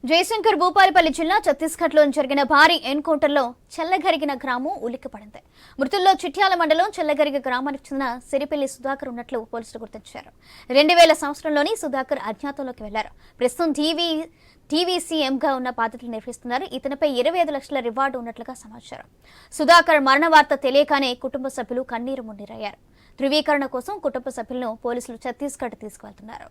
జయశంకర్ భూపాలపల్లి జిల్లా ఛత్తీస్గఢ్లో జరిగిన భారీ ఎన్కౌంటర్లో చెల్లగరిగిన గ్రామం ఉలిక్కిపడింది. మృతుల్లో చిట్యాల మండలం చెల్లగరిగ గ్రామానికి చెందిన సిరిపెల్లి సుధాకర్ ఉన్నట్లు పోలీసులు గుర్తించారు. 2000 సంవత్సరంలోని సుధాకర్ అజ్ఞాతంలోకి వెళ్లారు. ప్రస్తుతం టీవీసీఎంగా ఉన్న బాధ్యతలు నిర్వహిస్తున్నారు. ఇతనిపై 25 లక్షల రివార్డు ఉన్నట్లుగా సమాచారం. సుధాకర్ మరణ వార్త తెలియగానే కుటుంబ సభ్యులు కన్నీరు మున్నీరయ్యారు. ధృవీకరణ కోసం కుటుంబ సభ్యులను పోలీసులు ఛత్తీస్గఢ్ తీసుకువెళ్తున్నారు.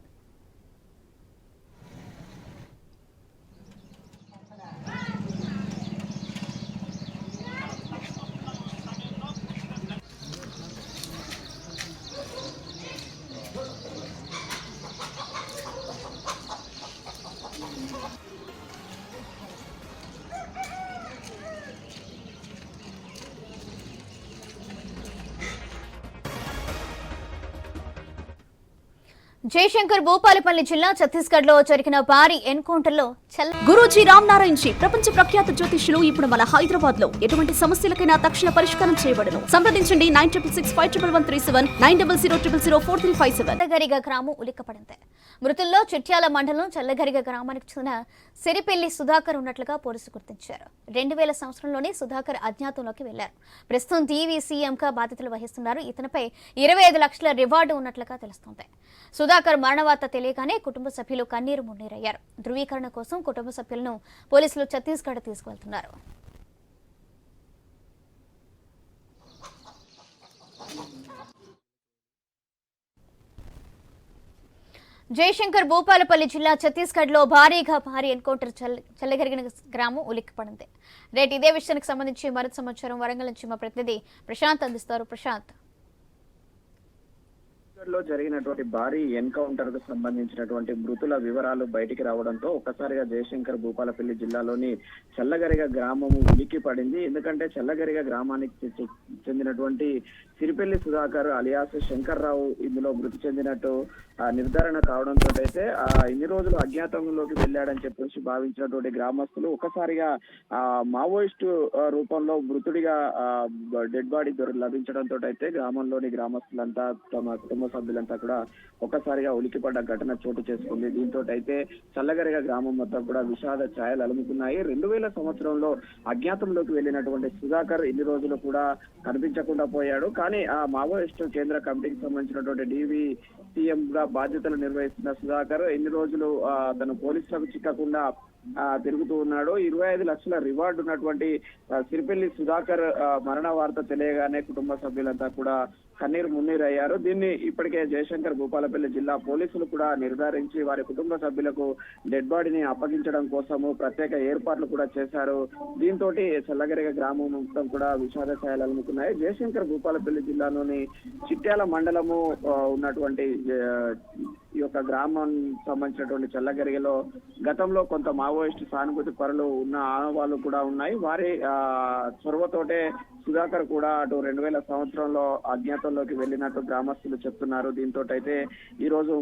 జయశంకర్ భూపాలపల్లి జిల్లా ఛత్తీస్గఢ్ లో జరిగిన భారీ ఎన్కౌంటర్ లో గురూజీ రామ్ నారాయణ్ జీ ప్రపంచ ప్రఖ్యాత జ్యోతిష్యులు ఇప్పుడు మన హైదరాబాద్ లో ఎటువంటి సమస్యలకైనా తక్షణ పరిష్కారం చేయబడును. సంప్రదించండి 96651137 9000004357. చెల్లగరిగ గ్రామం ఉలిక్కపడింది. మృతుల్లో చిట్యాల మండలం చెల్లగరిగ గ్రామానికి చెందిన సిరిపెల్లి సుధాకర్ ఉన్నట్లుగా పోలీసులు గుర్తించారు. 2000 సంవత్సరంలోనే సుధాకర్ అజ్ఞాతంలోకి వెళ్లారు. ప్రస్తుతం టీవీసీఎంగా బాధ్యతలు వహిస్తున్నారు. ఇతనిపై 25 లక్షల రివార్డు ఉన్నట్లుగా తెలుస్తోంది. సుధాకర్ మరణ వార్త తెలియగానే కుటుంబ సభ్యులు కన్నీరు మున్నీరయ్యారు. ధృవీకరణ కోసం కుటుంబ సభ్యులను పోలీసులు ఛత్తీస్గఢ్ తీసుకువెళ్తున్నారు. జయశంకర్ భూపాలపల్లి జిల్లా ఛత్తీస్గఢ్ లో భారీ ఎన్కౌంటర్ చెల్లగరిగిన గ్రామం ఉలిక్కిపడింది. రేటు ఇదే విషయానికి సంబంధించి మరింత సమాచారం వరంగల్ నుంచి మా ప్రతినిధి ప్రశాంత్ అందిస్తారు. ప్రశాంత్, లో జరిగినటువంటి భారీ ఎన్కౌంటర్ కు సంబంధించినటువంటి మృతుల వివరాలు బయటికి రావడంతో ఒక్కసారిగా జయశంకర్ భూపాలపల్లి జిల్లాలోని చెల్లగరిగ గ్రామము ఉలిక్కి పడింది. ఎందుకంటే చెల్లగరిగ గ్రామానికి చెందినటువంటి సిరిపెల్లి సుధాకర్ అలియాస్ శంకర్ రావు ఇందులో మృతి చెందినట్టు నిర్ధారణ కావడంతో అయితే ఇన్ని రోజులు అజ్ఞాతంలోకి వెళ్ళాడని చెప్పేసి భావించినటువంటి గ్రామస్తులు ఒక్కసారిగా మావోయిస్టు రూపంలో మృతుడిగా డెడ్ బాడీ లభించడంతో అయితే గ్రామంలోని గ్రామస్తులంతా తమ కుటుంబ సభ్యులంతా కూడా ఒక్కసారిగా ఉలికిపడ్డ ఘటన చోటు చేసుకుంది. దీంతో అయితే చల్లగరిగ గ్రామం మొత్తం కూడా విషాద ఛాయలు అలుముకున్నాయి. 2000 సంవత్సరంలో అజ్ఞాతంలోకి వెళ్ళినటువంటి సుధాకర్ ఇన్ని రోజులు కూడా కనిపించకుండా పోయాడు. కానీ ఆ మావోయిస్టు కేంద్ర కమిటీకి సంబంధించినటువంటి DVCM గా బాధ్యతలు నిర్వహిస్తున్న సుధాకర్ ఇన్ని రోజులు తను పోలీసులకు చిక్కకుండా తిరుగుతూ ఉన్నాడు. 25 లక్షల రివార్డు ఉన్నటువంటి సిరిపెల్లి సుధాకర్ మరణ వార్త తెలియగానే కుటుంబ సభ్యులంతా కూడా కన్నీరు మున్నీరయ్యారు. దీన్ని ఇప్పటికే జయశంకర్ భూపాలపల్లి జిల్లా పోలీసులు కూడా నిర్ధారించి వారి కుటుంబ సభ్యులకు డెడ్ బాడీని అప్పగించడం కోసము ప్రత్యేక ఏర్పాట్లు కూడా చేశారు. దీంతో చెల్లగరిగ గ్రామం మొత్తం కూడా విషాద ఛాయలు అలుముకున్నాయి. జయశంకర్ భూపాలపల్లి జిల్లాలోని చిట్యాల మండలము ఉన్నటువంటి ఈ యొక్క గ్రామం సంబంధించినటువంటి చెల్లగరిగలో గతంలో కొంత మావోయిస్టు సానుభూతి పరులు ఉన్న ఆనవాళ్లు కూడా ఉన్నాయి. వారి చొరవతోటే సుధాకర్ కూడా అటు 2000 సంవత్సరంలో అజ్ఞాతంలోకి వెళ్ళినట్టు గ్రామస్తులు చెప్తున్నారు. దీంతో అయితే ఈ రోజు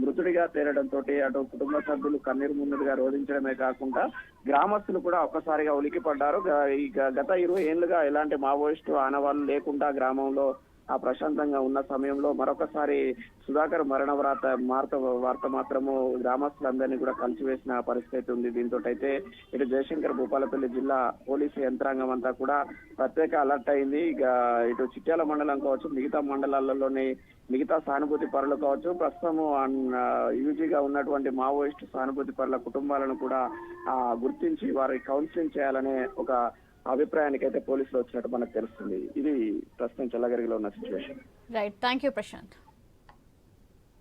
మృతుడిగా తేలడంతో అటు కుటుంబ సభ్యులు కన్నీరు మున్నీరుగా రోధించడమే కాకుండా గ్రామస్తులు కూడా ఒక్కసారిగా ఉలికిపడ్డారు. గత 20 ఏళ్లుగా ఎలాంటి మావోయిస్టు ఆనవాళ్లు లేకుండా గ్రామంలో ప్రశాంతంగా ఉన్న సమయంలో మరొకసారి సుధాకర్ మరణ వార్త మాత్రము గ్రామస్తులందరినీ కూడా కలిసివేసిన పరిస్థితి ఉంది. దీంతో అయితే ఇటు జయశంకర్ భూపాలపల్లి జిల్లా పోలీసు యంత్రాంగం అంతా కూడా ప్రత్యేక అలర్ట్ అయింది. ఇటు చిట్యాల మండలం కావచ్చు, మిగతా మండలాలలోని మిగతా సానుభూతి పరులు కావచ్చు, ప్రస్తుతము యూజీగా ఉన్నటువంటి మావోయిస్టు సానుభూతి పరుల కుటుంబాలను కూడా గుర్తించి వారికి కౌన్సిలింగ్ చేయాలనే ఒక అభిప్రాయానికి అయితే పోలీసులు వచ్చినట్టు మనకు తెలుస్తుంది. ఇది ప్రస్తుతం చెల్లగరిగిలో ఉన్న situation. Right, thank you Prashanth.